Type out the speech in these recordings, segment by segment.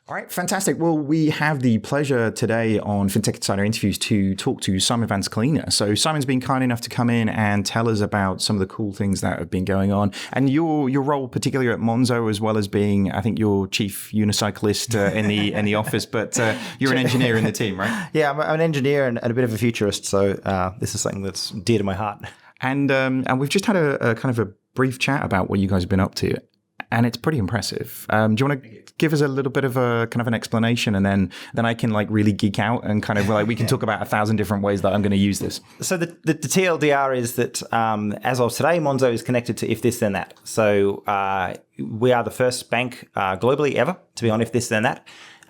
All right, fantastic. Well, we have the pleasure today on FinTech Insider Interviews to talk to Simon Vans-Colina. So Simon's been kind enough to come in and tell us about some of the cool things that have been going on. And your role, particularly at Monzo, as well as being, I think, your chief unicyclist in the office, but you're an engineer in the team, right? Yeah, I'm an engineer and a bit of a futurist. So this is something that's dear to my heart. And we've just had a kind of a brief chat about what you guys have been up to. And it's pretty impressive. Do you want to give us a little bit of a kind of an explanation, and then I can like really geek out and kind of like we can talk about 1,000 different ways that I'm going to use this. So the TLDR is that as of today, Monzo is connected to If This Then That. So we are the first bank globally ever to be on If This Then That,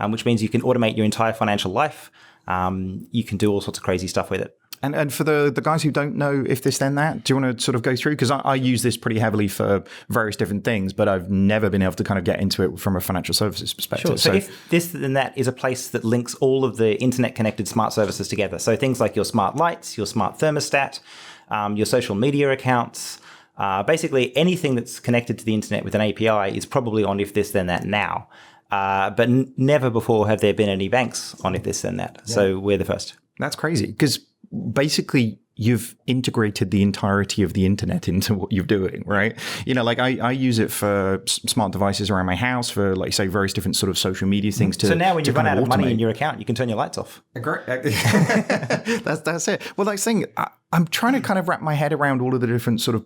which means you can automate your entire financial life. You can do all sorts of crazy stuff with it. And for the guys who don't know If This Then That, do you want to sort of go through? Because I use this pretty heavily for various different things, but I've never been able to kind of get into it from a financial services perspective. Sure. So If This Then That is a place that links all of the internet-connected smart services together. So things like your smart lights, your smart thermostat, your social media accounts, basically anything that's connected to the internet with an API is probably on If This Then That now. But never before have there been any banks on If This Then That. Yeah. So we're the first. That's crazy because basically you've integrated the entirety of the internet into what you're doing, right? You know, like I use it for smart devices around my house for, like, say, various different sort of social media things. So now when you run out of money in your account, you can turn your lights off. Great. That's it. Well, like saying, I'm trying to kind of wrap my head around all of the different sort of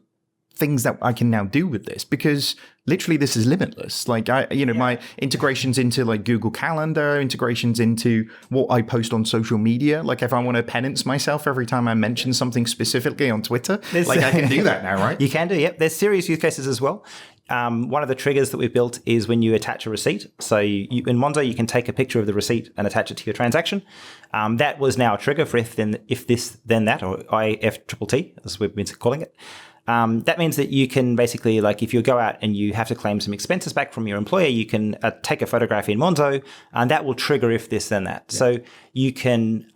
things that I can now do with this, because literally this is limitless. Like my integrations into like Google Calendar, integrations into what I post on social media. Like if I want to penance myself every time I mention something specifically on Twitter, like I can do that now, right? You can do, yep. There's serious use cases as well. One of the triggers that we've built is when you attach a receipt. So in Monzo, you can take a picture of the receipt and attach it to your transaction. That was now a trigger for If This Then That, or IFTTT, as we've been calling it. That means that you can basically, like, if you go out and you have to claim some expenses back from your employer, you can take a photograph in Monzo, and that will trigger If This Then That. Yeah. So you can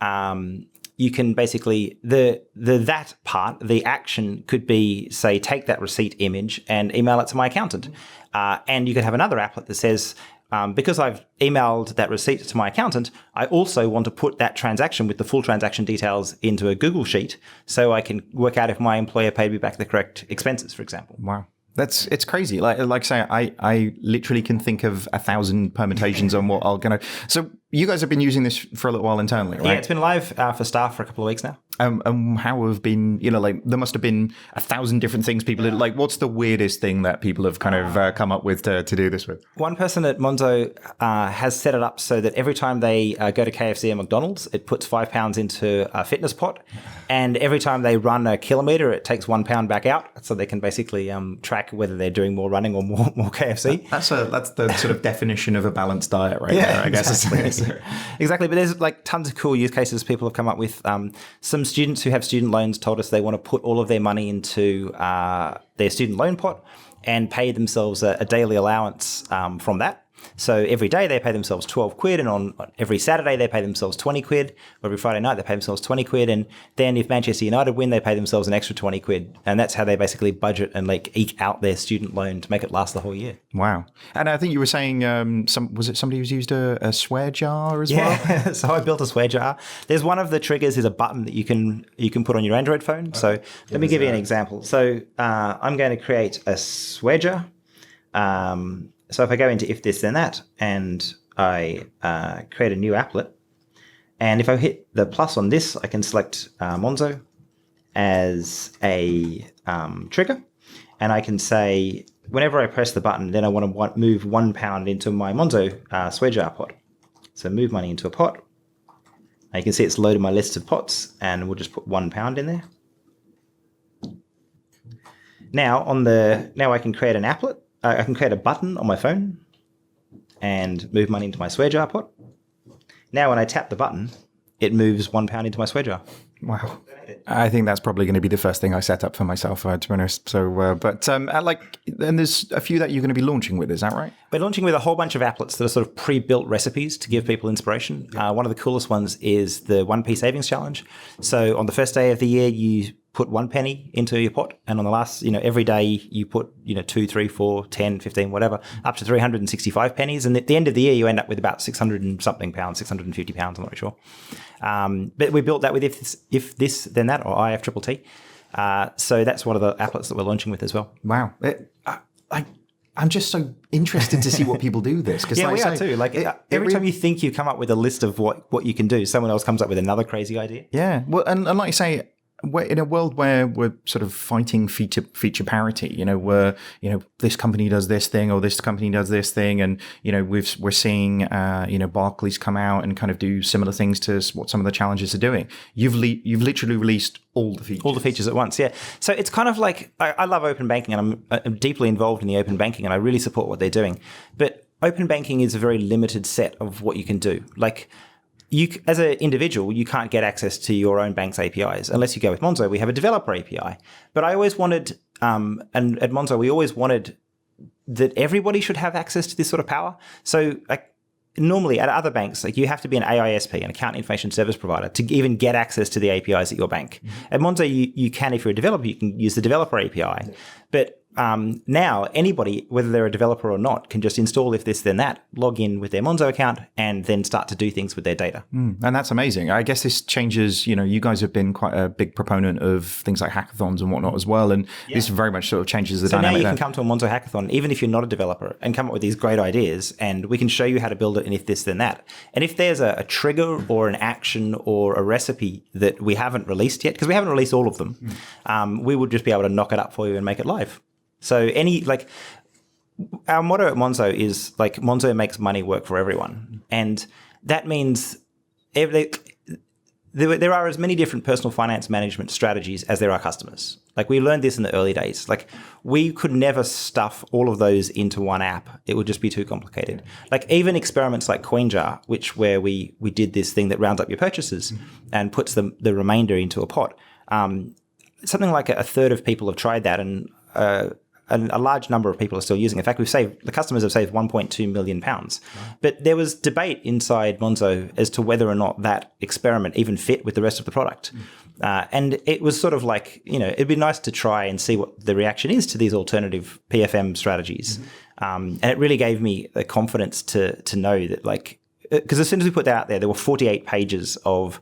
basically that part, the action could be, say, take that receipt image and email it to my accountant, and you could have another applet that says, because I've emailed that receipt to my accountant, I also want to put that transaction with the full transaction details into a Google Sheet so I can work out if my employer paid me back the correct expenses, for example. Wow. It's crazy. Like say, I literally can think of 1,000 permutations on what I'm going to. So you guys have been using this for a little while internally, right? Yeah, it's been live for staff for a couple of weeks now. And how have been, like there must have been 1,000 different things people did. Like, what's the weirdest thing that people have kind of come up with to do this with? One person at Monzo has set it up so that every time they go to KFC or McDonald's, it puts £5 into a fitness pot. And every time they run a kilometer, it takes £1 back out. So they can basically track whether they're doing more running or more KFC. That's the sort of definition of a balanced diet right there, I guess. Exactly. But there's like tons of cool use cases people have come up with. Some students who have student loans told us they want to put all of their money into their student loan pot and pay themselves a daily allowance from that. So every day they pay themselves 12 quid, and on every Saturday they pay themselves 20 quid, or every Friday night they pay themselves 20 quid, and then if Manchester United win, they pay themselves an extra 20 quid. And that's how they basically budget and like eke out their student loan to make it last the whole year. Wow. And I think you were saying, was it somebody who's used a swear jar as well? Yeah, so I built a swear jar. There's one of the triggers is a button that you can put on your Android phone. Okay. So let me give you an example. So I'm going to create a swear jar. So if I go into If This Then That and I create a new applet, and if I hit the plus on this, I can select Monzo as a trigger, and I can say whenever I press the button, then I want to move £1 into my Monzo swear jar pot. So move money into a pot. Now you can see it's loaded my list of pots, and we'll just put £1 in there. Now I can create an applet. I can create a button on my phone and move money into my swear jar pot. Now when I tap the button, it moves £1 into my swear jar. Wow. I think that's probably going to be the first thing I set up for myself, to be honest. So, and there's a few that you're going to be launching with, is that right? We're launching with a whole bunch of applets that are sort of pre-built recipes to give people inspiration. One of the coolest ones is the 1p savings challenge. So on the first day of the year, you put 1 penny into your pot, and on the last, every day you put, 2, 3, 4, 10, 15, whatever, up to 365 pennies. And at the end of the year, you end up with about 600 and something pounds, 650 pounds, I'm not sure. But we built that with if this, then that, or IFTTT. So that's one of the applets that we're launching with as well. Wow. I'm just so interested to see what people do this. Yeah, we are too. Every time you think you come up with a list of what you can do, someone else comes up with another crazy idea. Yeah. Well, and like you say, we're in a world where we're sort of fighting feature parity, where, this company does this thing or this company does this thing. And, we're seeing, Barclays come out and kind of do similar things to what some of the challenges are doing. You've literally released all the features. All the features at once, yeah. So it's kind of like, I love open banking, and I'm deeply involved in the open banking, and I really support what they're doing. But open banking is a very limited set of what you can do. Like, you, as an individual, you can't get access to your own bank's APIs unless you go with Monzo. We have a developer API. But I always wanted, and at Monzo, we always wanted that everybody should have access to this sort of power. So, normally at other banks, you have to be an AISP, an account information service provider, to even get access to the APIs at your bank. Mm-hmm. At Monzo, you can, if you're a developer, you can use the developer API. Yeah. But now anybody, whether they're a developer or not, can just install if this then that, log in with their Monzo account, and then start to do things with their data. And that's amazing. I guess this changes, you guys have been quite a big proponent of things like hackathons and whatnot as well. And this very much sort of changes the dynamic. So now you can come to a Monzo hackathon, even if you're not a developer, and come up with these great ideas, and we can show you how to build it and if this then that. And if there's a trigger or an action or a recipe that we haven't released yet, because we haven't released all of them, we will just be able to knock it up for you and make it live. So our motto at Monzo is Monzo makes money work for everyone. And that means there are as many different personal finance management strategies as there are customers. We learned this in the early days. We could never stuff all of those into one app. It would just be too complicated. Even experiments like CoinJar, where we did this thing that rounds up your purchases and puts the remainder into a pot. Something like a third of people have tried that, and a large number of people are still using it. In fact, the customers have saved 1.2 million pounds. Wow. But there was debate inside Monzo as to whether or not that experiment even fit with the rest of the product. And it was sort of it'd be nice to try and see what the reaction is to these alternative PFM strategies. And it really gave me the confidence to know that, because as soon as we put that out there were 48 pages of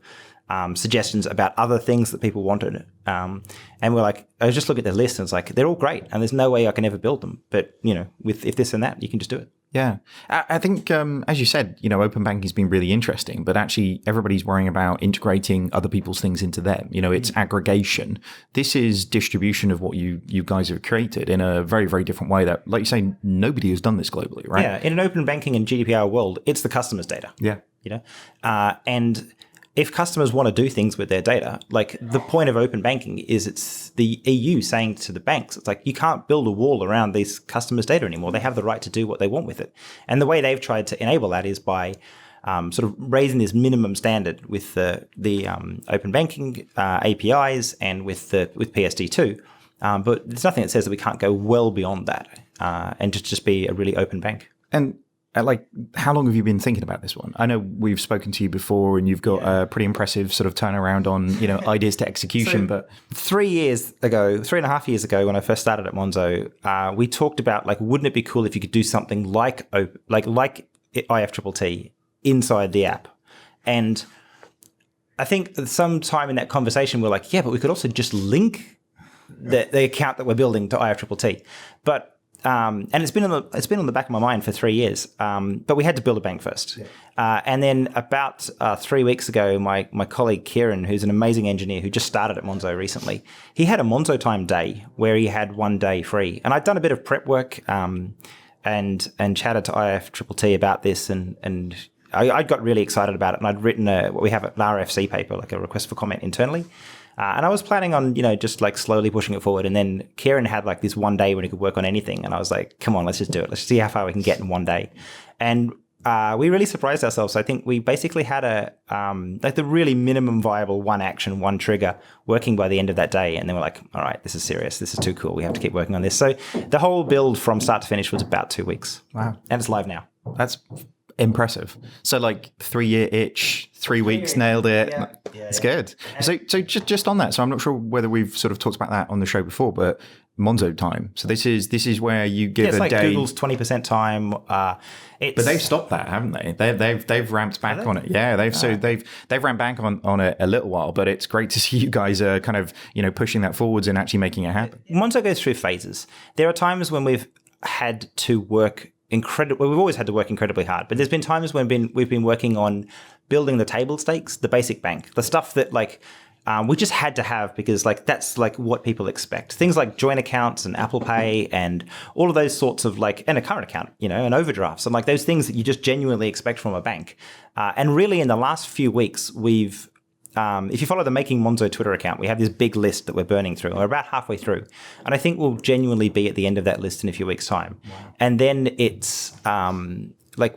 suggestions about other things that people wanted. And we're I was just looking at the list, and it's they're all great, and there's no way I can ever build them. But, if this and that, you can just do it. Yeah. I think, as you said, open banking has been really interesting, but actually everybody's worrying about integrating other people's things into them. It's aggregation. This is distribution of what you guys have created in a very, very different way that, like you say, nobody has done this globally, right? Yeah. In an open banking and GDPR world, it's the customer's data. Yeah. And if customers want to do things with their data, the point of open banking is it's the EU saying to the banks, it's you can't build a wall around these customers' data anymore. They have the right to do what they want with it. And the way they've tried to enable that is by sort of raising this minimum standard with the open banking APIs and with PSD2. But there's nothing that says that we can't go well beyond that and just be a really open bank. And how long have you been thinking about this one? I know we've spoken to you before, and you've got a pretty impressive sort of turnaround on, ideas to execution. But 3.5 years ago, when I first started at Monzo, we talked about wouldn't it be cool if you could do something like IFTTT inside the app? And I think sometime in that conversation, we're but we could also just link the account that we're building to IFTTT. But and it's been on the back of my mind for 3 years. But we had to build a bank first. Yeah. And then about 3 weeks ago, my colleague Kieran, who's an amazing engineer who just started at Monzo recently, he had a Monzo time day where he had 1 day free. And I'd done a bit of prep work and chatted to IFTTT about this, and I got really excited about it. And I'd written what we have an RFC paper, a request for comment internally. And I was planning on, just slowly pushing it forward. And then Kieran had this 1 day when he could work on anything. And I was come on, let's just do it. Let's see how far we can get in 1 day. And we really surprised ourselves. I think we basically had the really minimum viable 1 action, 1 trigger working by the end of that day. And then we're all right, this is serious. This is too cool. We have to keep working on this. So the whole build from start to finish was about 2 weeks. Wow. And it's live now. That's Impressive. So like 3-year itch, 3 weeks, nailed it. It's good. So just on that. So I'm not sure whether we've sort of talked about that on the show before, but Monzo time. So this is where you give it's a like day. Google's 20% time. But they've stopped that, haven't they? They've ramped back on it. Yeah, they've ramped back on it a little while. But it's great to see you guys are kind of pushing that forwards and actually making it happen. Monzo goes through phases. There are times when we've had to work we've always had to work incredibly hard, but there's been times when we've been working on building the table stakes, the basic bank, the stuff that we just had to have because that's what people expect. Things like joint accounts and Apple Pay and all of those sorts of and a current account, and overdrafts and those things that you just genuinely expect from a bank. And really in the last few weeks, we've if you follow the Making Monzo Twitter account, we have this big list that we're burning through. We're about halfway through. And I think we'll genuinely be at the end of that list in a few weeks' time. Wow. And then it's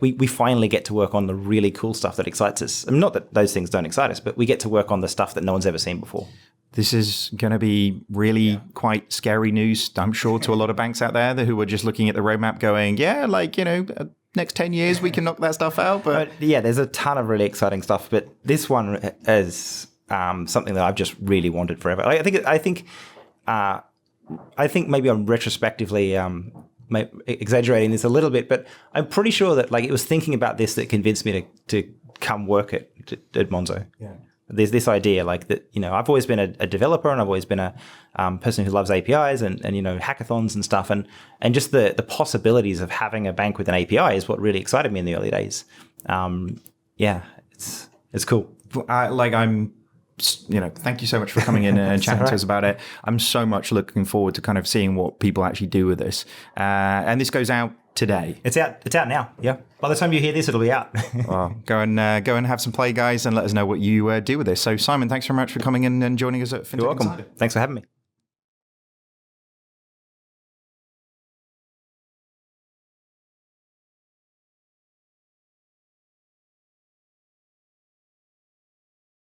we finally get to work on the really cool stuff that excites us. I mean, not that those things don't excite us, but we get to work on the stuff that no one's ever seen before. This is going to be really quite scary news, I'm sure, to a lot of banks out there who are just looking at the roadmap going, next 10 years we can knock that stuff out. But there's a ton of really exciting stuff. But this one is something that I've just really wanted forever. I think maybe I'm retrospectively exaggerating this a little bit, but I'm pretty sure that it was thinking about this that convinced me to come work at Monzo. Yeah. There's this idea that, I've always been a developer and I've always been a person who loves APIs and hackathons and stuff. And just the possibilities of having a bank with an API is what really excited me in the early days. It's cool. Thank you so much for coming in and chatting to us about it. I'm so much looking forward to kind of seeing what people actually do with this. And this goes out today. It's out now. Yeah. By the time you hear this, it'll be out. Well, go and have some play, guys, and let us know what you do with this. So, Simon, thanks very much for coming in and joining us at FinTech You're welcome. Insider. Thanks for having me.